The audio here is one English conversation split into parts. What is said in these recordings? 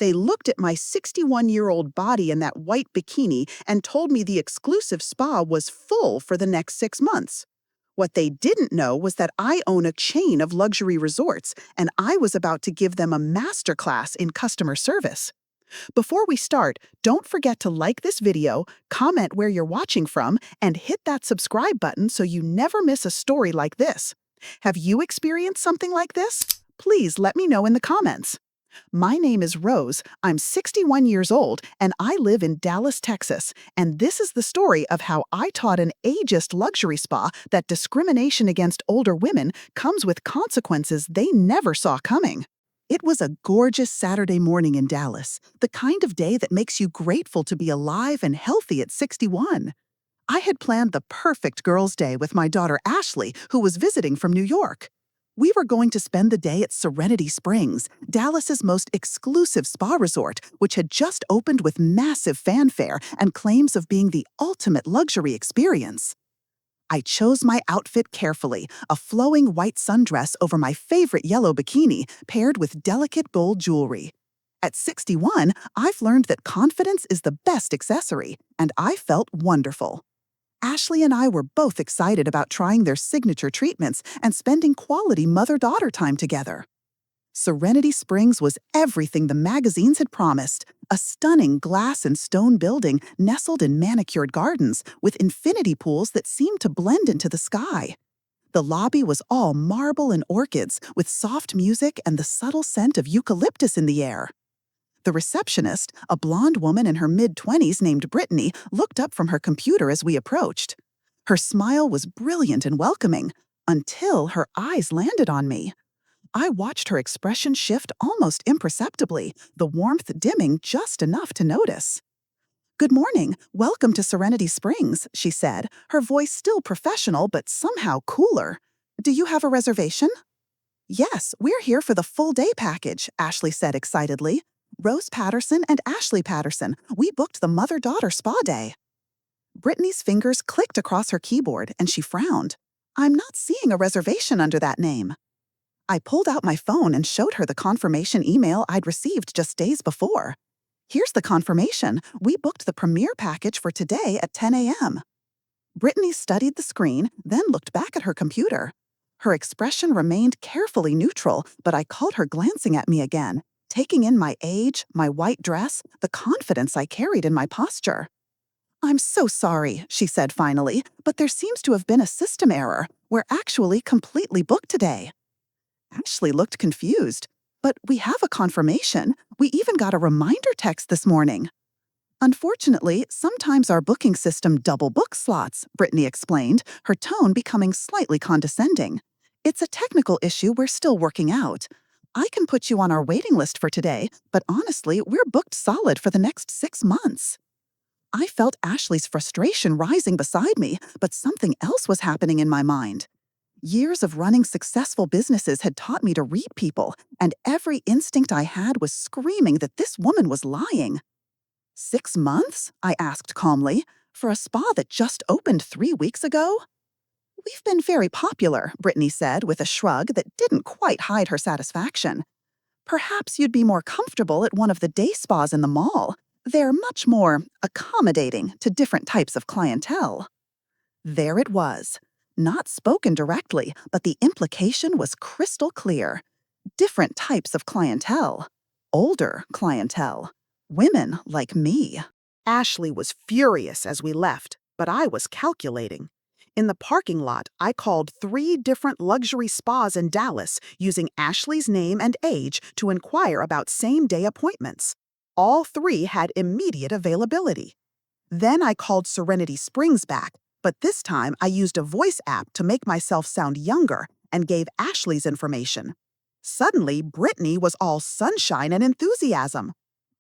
They looked at my 61-year-old body in that white bikini and told me the exclusive spa was full for the next 6 months. What they didn't know was that I own a chain of luxury resorts, and I was about to give them a masterclass in customer service. Before we start, don't forget to like this video, comment where you're watching from, and hit that subscribe button so you never miss a story like this. Have you experienced something like this? Please let me know in the comments. My name is Rose, I'm 61 years old, and I live in Dallas, Texas, and this is the story of how I taught an ageist luxury spa that discrimination against older women comes with consequences they never saw coming. It was a gorgeous Saturday morning in Dallas, the kind of day that makes you grateful to be alive and healthy at 61. I had planned the perfect girls' day with my daughter Ashley, who was visiting from New York. We were going to spend the day at Serenity Springs, Dallas's most exclusive spa resort, which had just opened with massive fanfare and claims of being the ultimate luxury experience. I chose my outfit carefully, a flowing white sundress over my favorite yellow bikini paired with delicate gold jewelry. At 61, I've learned that confidence is the best accessory, and I felt wonderful. Ashley and I were both excited about trying their signature treatments and spending quality mother-daughter time together. Serenity Springs was everything the magazines had promised, a stunning glass and stone building nestled in manicured gardens with infinity pools that seemed to blend into the sky. The lobby was all marble and orchids, with soft music and the subtle scent of eucalyptus in the air. The receptionist, a blonde woman in her mid-20s named Brittany, looked up from her computer as we approached. Her smile was brilliant and welcoming, until her eyes landed on me. I watched her expression shift almost imperceptibly, the warmth dimming just enough to notice. "Good morning, welcome to Serenity Springs," she said, her voice still professional but somehow cooler. "Do you have a reservation?" "Yes, we're here for the full-day package," Ashley said excitedly. "Rose Patterson and Ashley Patterson. We booked the mother-daughter spa day." Brittany's fingers clicked across her keyboard, and she frowned. "I'm not seeing a reservation under that name." I pulled out my phone and showed her the confirmation email I'd received just days before. "Here's the confirmation. We booked the premiere package for today at 10 a.m. Brittany studied the screen, then looked back at her computer. Her expression remained carefully neutral, but I caught her glancing at me again, taking in my age, my white dress, the confidence I carried in my posture. "I'm so sorry," she said finally, "but there seems to have been a system error. We're actually completely booked today." Ashley looked confused. "But we have a confirmation. We even got a reminder text this morning." "Unfortunately, sometimes our booking system double books slots," Brittany explained, her tone becoming slightly condescending. "It's a technical issue we're still working out. I can put you on our waiting list for today, but honestly, we're booked solid for the next 6 months." I felt Ashley's frustration rising beside me, but something else was happening in my mind. Years of running successful businesses had taught me to read people, and every instinct I had was screaming that this woman was lying. "6 months?" I asked calmly. "For a spa that just opened 3 weeks ago?" "We've been very popular," Brittany said with a shrug that didn't quite hide her satisfaction. "Perhaps you'd be more comfortable at one of the day spas in the mall. They're much more accommodating to different types of clientele." There it was. Not spoken directly, but the implication was crystal clear. Different types of clientele. Older clientele. Women like me. Ashley was furious as we left, but I was calculating. In the parking lot, I called 3 different luxury spas in Dallas using Ashley's name and age to inquire about same-day appointments. All 3 had immediate availability. Then I called Serenity Springs back, but this time I used a voice app to make myself sound younger and gave Ashley's information. Suddenly, Brittany was all sunshine and enthusiasm.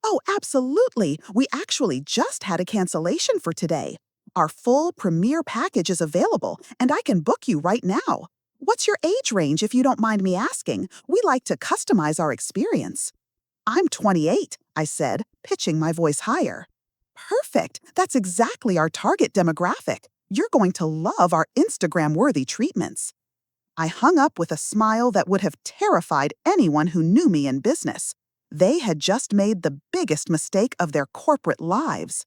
"Oh, absolutely! We actually just had a cancellation for today. Our full premiere package is available, and I can book you right now. What's your age range, if you don't mind me asking? We like to customize our experience." "I'm 28, I said, pitching my voice higher. "Perfect! That's exactly our target demographic. You're going to love our Instagram-worthy treatments." I hung up with a smile that would have terrified anyone who knew me in business. They had just made the biggest mistake of their corporate lives.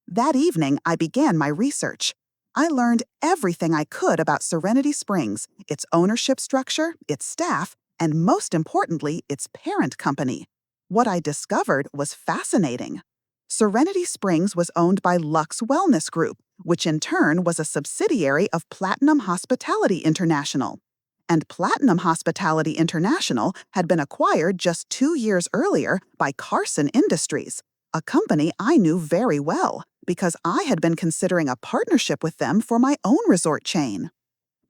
That evening, I began my research. I learned everything I could about Serenity Springs, its ownership structure, its staff, and most importantly, its parent company. What I discovered was fascinating. Serenity Springs was owned by Lux Wellness Group, which in turn was a subsidiary of Platinum Hospitality International. And Platinum Hospitality International had been acquired just 2 years earlier by Carson Industries, a company I knew very well because I had been considering a partnership with them for my own resort chain.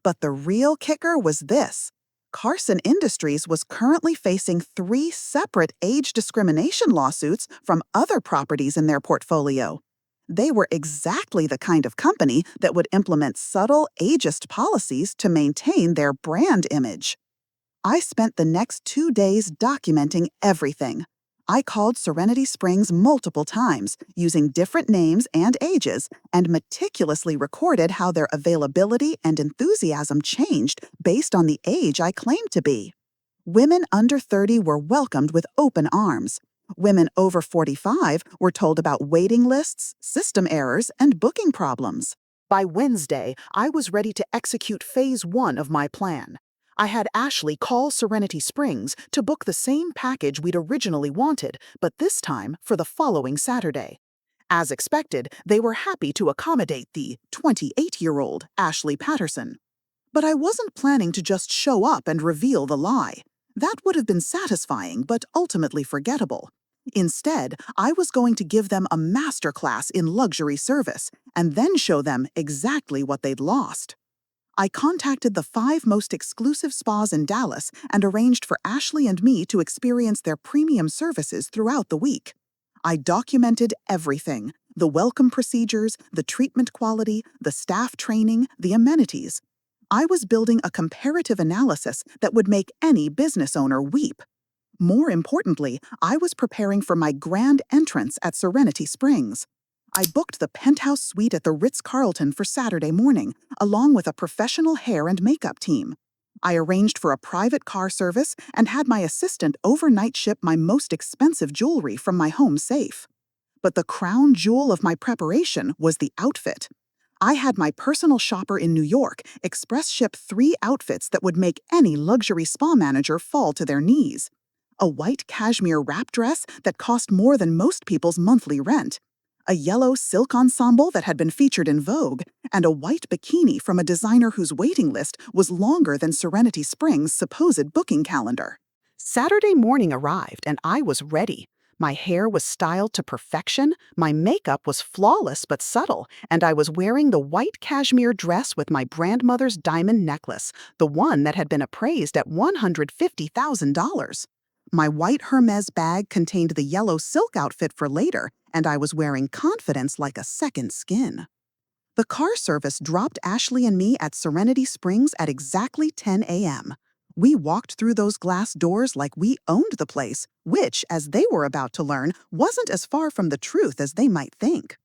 But the real kicker was this. Carson Industries was currently facing 3 separate age discrimination lawsuits from other properties in their portfolio. They were exactly the kind of company that would implement subtle ageist policies to maintain their brand image. I spent the next 2 days documenting everything. I called Serenity Springs multiple times, using different names and ages, and meticulously recorded how their availability and enthusiasm changed based on the age I claimed to be. Women under 30 were welcomed with open arms. Women over 45 were told about waiting lists, system errors, and booking problems. By Wednesday, I was ready to execute phase 1 of my plan. I had Ashley call Serenity Springs to book the same package we'd originally wanted, but this time for the following Saturday. As expected, they were happy to accommodate the 28-year-old Ashley Patterson. But I wasn't planning to just show up and reveal the lie. That would have been satisfying, but ultimately forgettable. Instead, I was going to give them a masterclass in luxury service and then show them exactly what they'd lost. I contacted the 5 most exclusive spas in Dallas and arranged for Ashley and me to experience their premium services throughout the week. I documented everything: the welcome procedures, the treatment quality, the staff training, the amenities. I was building a comparative analysis that would make any business owner weep. More importantly, I was preparing for my grand entrance at Serenity Springs. I booked the penthouse suite at the Ritz-Carlton for Saturday morning, along with a professional hair and makeup team. I arranged for a private car service and had my assistant overnight ship my most expensive jewelry from my home safe. But the crown jewel of my preparation was the outfit. I had my personal shopper in New York express ship 3 outfits that would make any luxury spa manager fall to their knees. A white cashmere wrap dress that cost more than most people's monthly rent, a yellow silk ensemble that had been featured in Vogue, and a white bikini from a designer whose waiting list was longer than Serenity Springs' supposed booking calendar. Saturday morning arrived and I was ready. My hair was styled to perfection, my makeup was flawless but subtle, and I was wearing the white cashmere dress with my grandmother's diamond necklace, the one that had been appraised at $150,000. My white Hermes bag contained the yellow silk outfit for later, and I was wearing confidence like a second skin. The car service dropped Ashley and me at Serenity Springs at exactly 10 a.m. We walked through those glass doors like we owned the place, which, as they were about to learn, wasn't as far from the truth as they might think.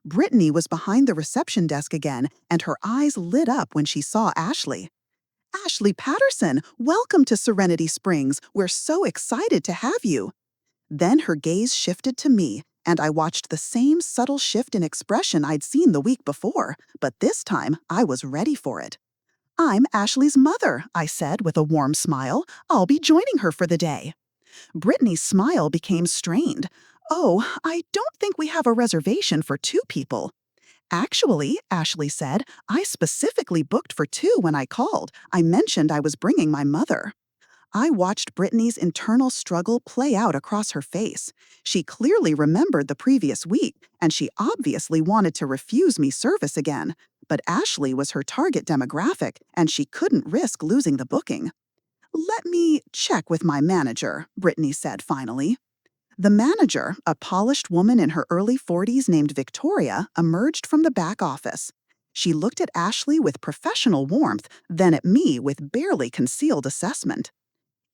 Brittany was behind the reception desk again, and her eyes lit up when she saw Ashley. "Ashley Patterson, welcome to Serenity Springs. We're so excited to have you." Then her gaze shifted to me, and I watched the same subtle shift in expression I'd seen the week before, but this time I was ready for it. "I'm Ashley's mother," I said with a warm smile. "I'll be joining her for the day." Brittany's smile became strained. "Oh, I don't think we have a reservation for 2 people." "Actually," Ashley said, "I specifically booked for 2 when I called. I mentioned I was bringing my mother." I watched Brittany's internal struggle play out across her face. She clearly remembered the previous week, and she obviously wanted to refuse me service again. But Ashley was her target demographic, and she couldn't risk losing the booking. "Let me check with my manager," Brittany said finally. The manager, a polished woman in her early 40s named Victoria, emerged from the back office. She looked at Ashley with professional warmth, then at me with barely concealed assessment.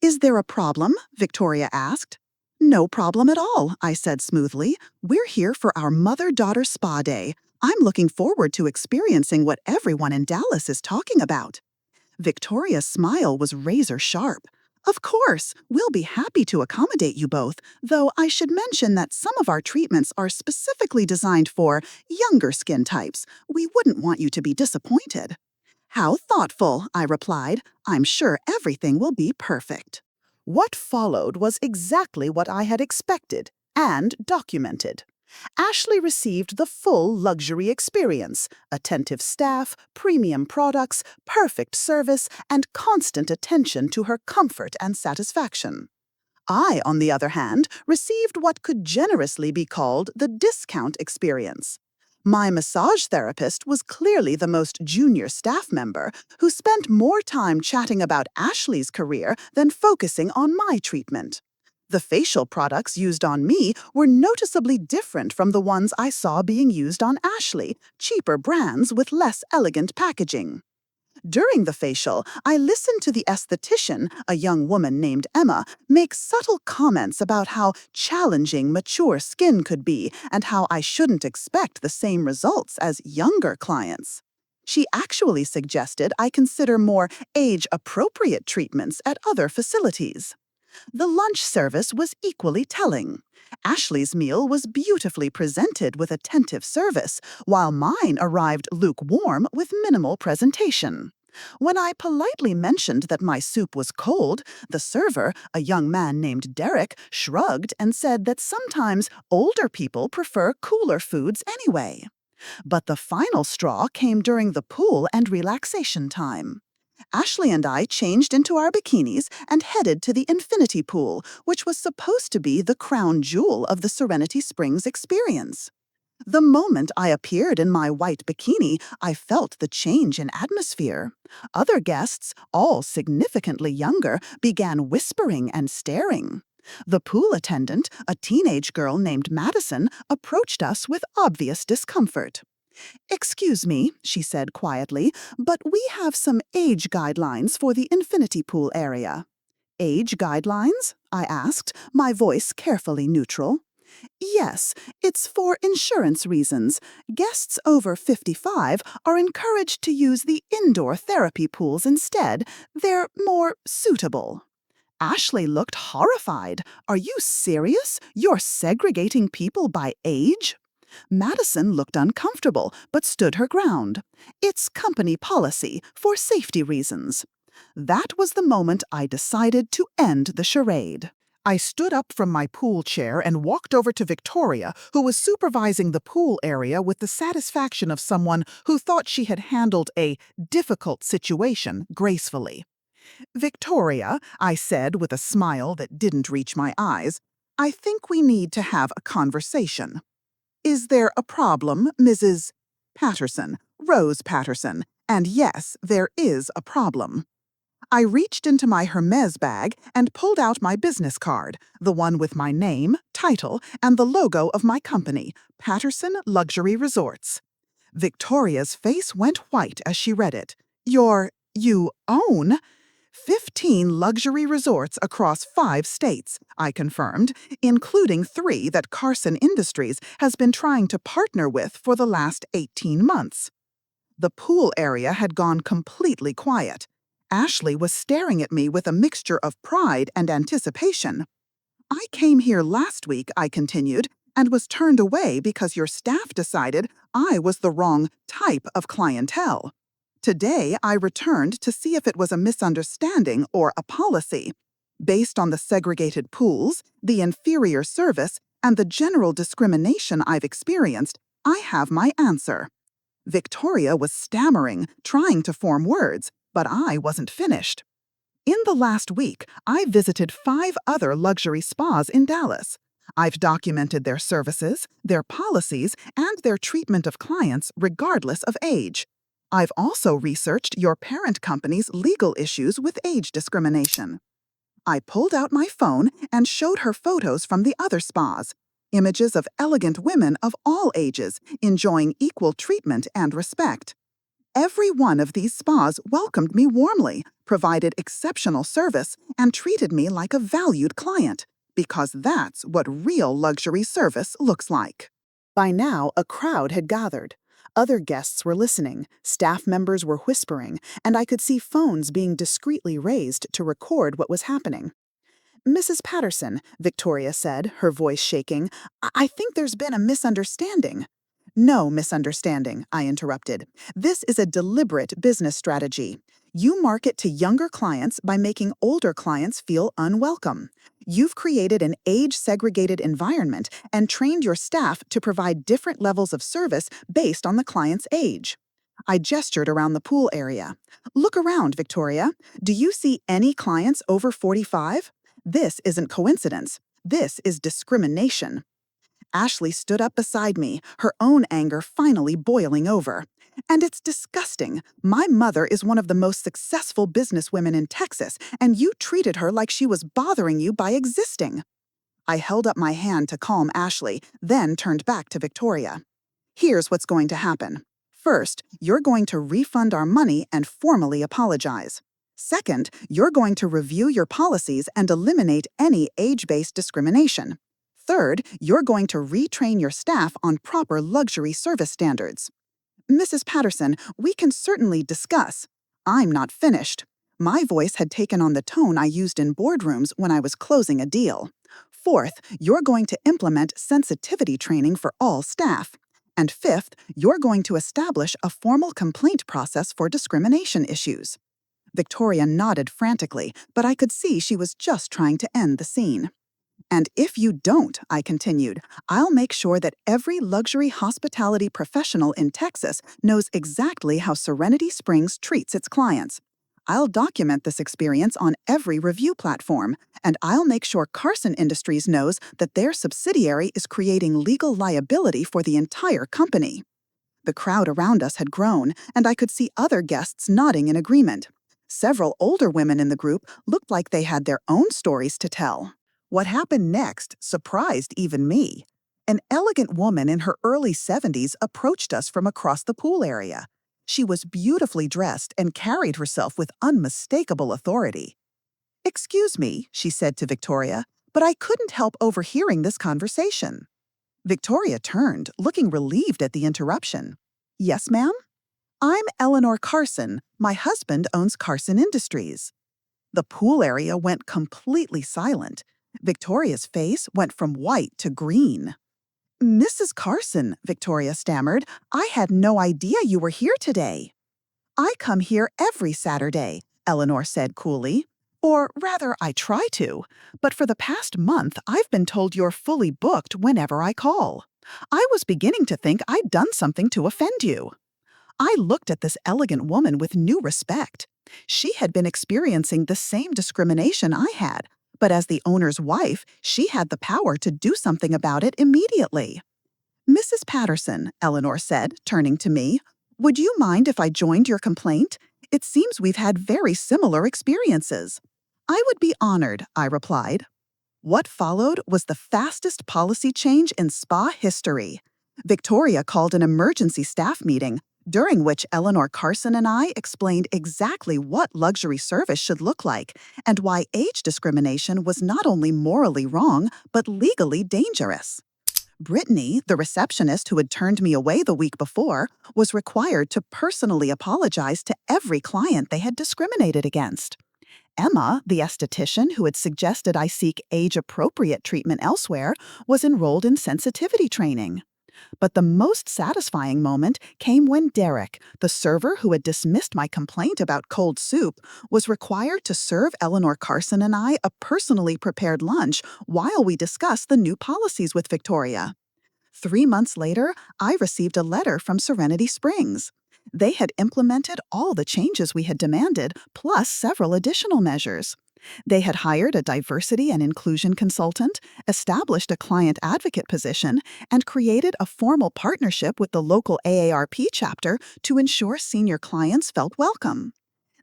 "Is there a problem?" Victoria asked. "No problem at all," I said smoothly. "We're here for our mother-daughter spa day. I'm looking forward to experiencing what everyone in Dallas is talking about." Victoria's smile was razor sharp. Of course, we'll be happy to accommodate you both, though I should mention that some of our treatments are specifically designed for younger skin types. We wouldn't want you to be disappointed. How thoughtful, I replied. I'm sure everything will be perfect. What followed was exactly what I had expected and documented. Ashley received the full luxury experience: attentive staff, premium products, perfect service, and constant attention to her comfort and satisfaction. I, on the other hand, received what could generously be called the discount experience. My massage therapist was clearly the most junior staff member, who spent more time chatting about Ashley's career than focusing on my treatment. The facial products used on me were noticeably different from the ones I saw being used on Ashley, cheaper brands with less elegant packaging. During the facial, I listened to the esthetician, a young woman named Emma, make subtle comments about how challenging mature skin could be and how I shouldn't expect the same results as younger clients. She actually suggested I consider more age-appropriate treatments at other facilities. The lunch service was equally telling. Ashley's meal was beautifully presented with attentive service, while mine arrived lukewarm with minimal presentation. When I politely mentioned that my soup was cold, the server, a young man named Derek, shrugged and said that sometimes older people prefer cooler foods anyway. But the final straw came during the pool and relaxation time. Ashley and I changed into our bikinis and headed to the infinity pool, which was supposed to be the crown jewel of the Serenity Springs experience. The moment I appeared in my white bikini, I felt the change in atmosphere. Other guests, all significantly younger, began whispering and staring. The pool attendant, a teenage girl named Madison, approached us with obvious discomfort. "Excuse me," she said quietly, "but we have some age guidelines for the infinity pool area." "Age guidelines?" I asked, my voice carefully neutral. "Yes, it's for insurance reasons. Guests over 55 are encouraged to use the indoor therapy pools instead. They're more suitable." Ashley looked horrified. "Are you serious? You're segregating people by age?" Madison looked uncomfortable, but stood her ground. "It's company policy, for safety reasons." That was the moment I decided to end the charade. I stood up from my pool chair and walked over to Victoria, who was supervising the pool area with the satisfaction of someone who thought she had handled a difficult situation gracefully. "Victoria," I said with a smile that didn't reach my eyes, "I think we need to have a conversation." "Is there a problem, Mrs. Patterson, Rose Patterson?" And yes, there is a problem. I reached into my Hermes bag and pulled out my business card, the one with my name, title, and the logo of my company, Patterson Luxury Resorts. Victoria's face went white as she read it. You own 15 luxury resorts across 5 states, I confirmed, including 3 that Carson Industries has been trying to partner with for the last 18 months. The pool area had gone completely quiet. Ashley was staring at me with a mixture of pride and anticipation. "I came here last week," I continued, "and was turned away because your staff decided I was the wrong type of clientele. Today, I returned to see if it was a misunderstanding or a policy. Based on the segregated pools, the inferior service, and the general discrimination I've experienced, I have my answer." Victoria was stammering, trying to form words, but I wasn't finished. "In the last week, I visited 5 other luxury spas in Dallas. I've documented their services, their policies, and their treatment of clients regardless of age. I've also researched your parent company's legal issues with age discrimination." I pulled out my phone and showed her photos from the other spas, images of elegant women of all ages enjoying equal treatment and respect. Every one of these spas welcomed me warmly, provided exceptional service, and treated me like a valued client, because that's what real luxury service looks like. By now, a crowd had gathered. Other guests were listening, staff members were whispering, and I could see phones being discreetly raised to record what was happening. Mrs. Patterson, Victoria said, her voice shaking, I think there's been a misunderstanding. No misunderstanding, I interrupted. This is a deliberate business strategy. You market to younger clients by making older clients feel unwelcome. You've created an age-segregated environment and trained your staff to provide different levels of service based on the client's age. I gestured around the pool area. Look around, Victoria. Do you see any clients over 45? This isn't coincidence. This is discrimination. Ashley stood up beside me, her own anger finally boiling over. And it's disgusting. My mother is one of the most successful businesswomen in Texas, and you treated her like she was bothering you by existing. I held up my hand to calm Ashley, then turned back to Victoria. Here's what's going to happen. First, you're going to refund our money and formally apologize. Second, you're going to review your policies and eliminate any age-based discrimination. Third, you're going to retrain your staff on proper luxury service standards. Mrs. Patterson, we can certainly discuss. I'm not finished. My voice had taken on the tone I used in boardrooms when I was closing a deal. Fourth, you're going to implement sensitivity training for all staff. And fifth, you're going to establish a formal complaint process for discrimination issues. Victoria nodded frantically, but I could see she was just trying to end the scene. And if you don't, I continued, I'll make sure that every luxury hospitality professional in Texas knows exactly how Serenity Springs treats its clients. I'll document this experience on every review platform, and I'll make sure Carson Industries knows that their subsidiary is creating legal liability for the entire company. The crowd around us had grown, and I could see other guests nodding in agreement. Several older women in the group looked like they had their own stories to tell. What happened next surprised even me. An elegant woman in her early 70s approached us from across the pool area. She was beautifully dressed and carried herself with unmistakable authority. "Excuse me," she said to Victoria, "but I couldn't help overhearing this conversation." Victoria turned, looking relieved at the interruption. "Yes, ma'am?" "I'm Eleanor Carson. My husband owns Carson Industries." The pool area went completely silent. Victoria's face went from white to green. "Mrs. Carson," Victoria stammered, "I had no idea you were here today." "I come here every Saturday," Eleanor said coolly. "Or rather, I try to. But for the past month, I've been told you're fully booked whenever I call. I was beginning to think I'd done something to offend you." I looked at this elegant woman with new respect. She had been experiencing the same discrimination I had, but as the owner's wife, she had the power to do something about it immediately. "Mrs. Patterson," Eleanor said, turning to me, "would you mind if I joined your complaint? It seems we've had very similar experiences." "I would be honored," I replied. What followed was the fastest policy change in spa history. Victoria called an emergency staff meeting, during which Eleanor Carson and I explained exactly what luxury service should look like and why age discrimination was not only morally wrong, but legally dangerous. Brittany, the receptionist who had turned me away the week before, was required to personally apologize to every client they had discriminated against. Emma, the esthetician who had suggested I seek age-appropriate treatment elsewhere, was enrolled in sensitivity training. But the most satisfying moment came when Derek, the server who had dismissed my complaint about cold soup, was required to serve Eleanor Carson and I a personally prepared lunch while we discussed the new policies with Victoria. 3 months later, I received a letter from Serenity Springs. They had implemented all the changes we had demanded, plus several additional measures. They had hired a diversity and inclusion consultant, established a client advocate position, and created a formal partnership with the local AARP chapter to ensure senior clients felt welcome.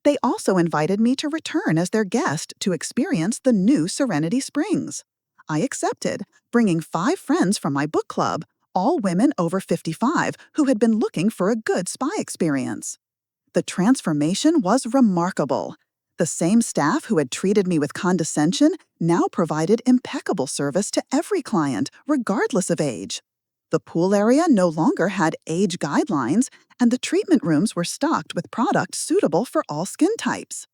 They also invited me to return as their guest to experience the new Serenity Springs. I accepted, bringing 5 friends from my book club, all women over 55 who had been looking for a good spa experience. The transformation was remarkable. The same staff who had treated me with condescension now provided impeccable service to every client, regardless of age. The pool area no longer had age guidelines, and the treatment rooms were stocked with products suitable for all skin types.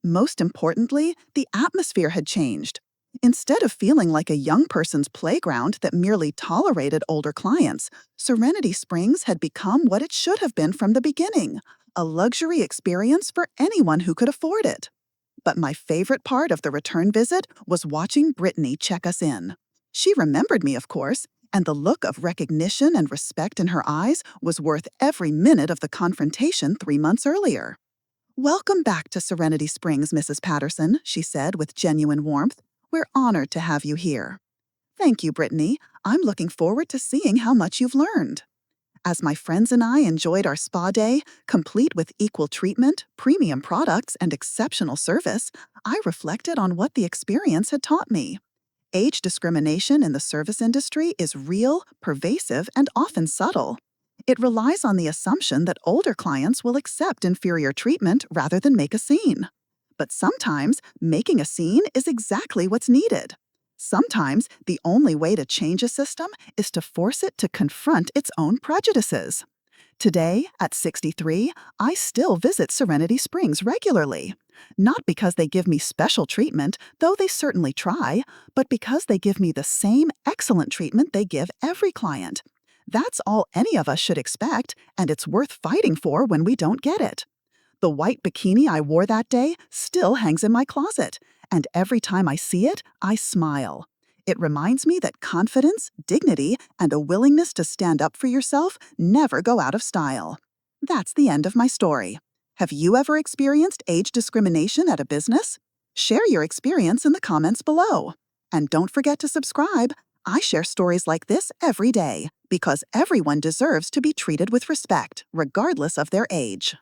Most importantly, the atmosphere had changed. Instead of feeling like a young person's playground that merely tolerated older clients, Serenity Springs had become what it should have been from the beginning, a luxury experience for anyone who could afford it. But my favorite part of the return visit was watching Brittany check us in. She remembered me, of course, and the look of recognition and respect in her eyes was worth every minute of the confrontation 3 months earlier. "Welcome back to Serenity Springs, Mrs. Patterson," she said with genuine warmth. "We're honored to have you here." "Thank you, Brittany. I'm looking forward to seeing how much you've learned." As my friends and I enjoyed our spa day, complete with equal treatment, premium products, and exceptional service, I reflected on what the experience had taught me. Age discrimination in the service industry is real, pervasive, and often subtle. It relies on the assumption that older clients will accept inferior treatment rather than make a scene. But sometimes, making a scene is exactly what's needed. Sometimes, the only way to change a system is to force it to confront its own prejudices. Today, at 63, I still visit Serenity Springs regularly. Not because they give me special treatment, though they certainly try, but because they give me the same excellent treatment they give every client. That's all any of us should expect, and it's worth fighting for when we don't get it. The white bikini I wore that day still hangs in my closet, and every time I see it, I smile. It reminds me that confidence, dignity, and a willingness to stand up for yourself never go out of style. That's the end of my story. Have you ever experienced age discrimination at a business? Share your experience in the comments below. And don't forget to subscribe. I share stories like this every day because everyone deserves to be treated with respect, regardless of their age.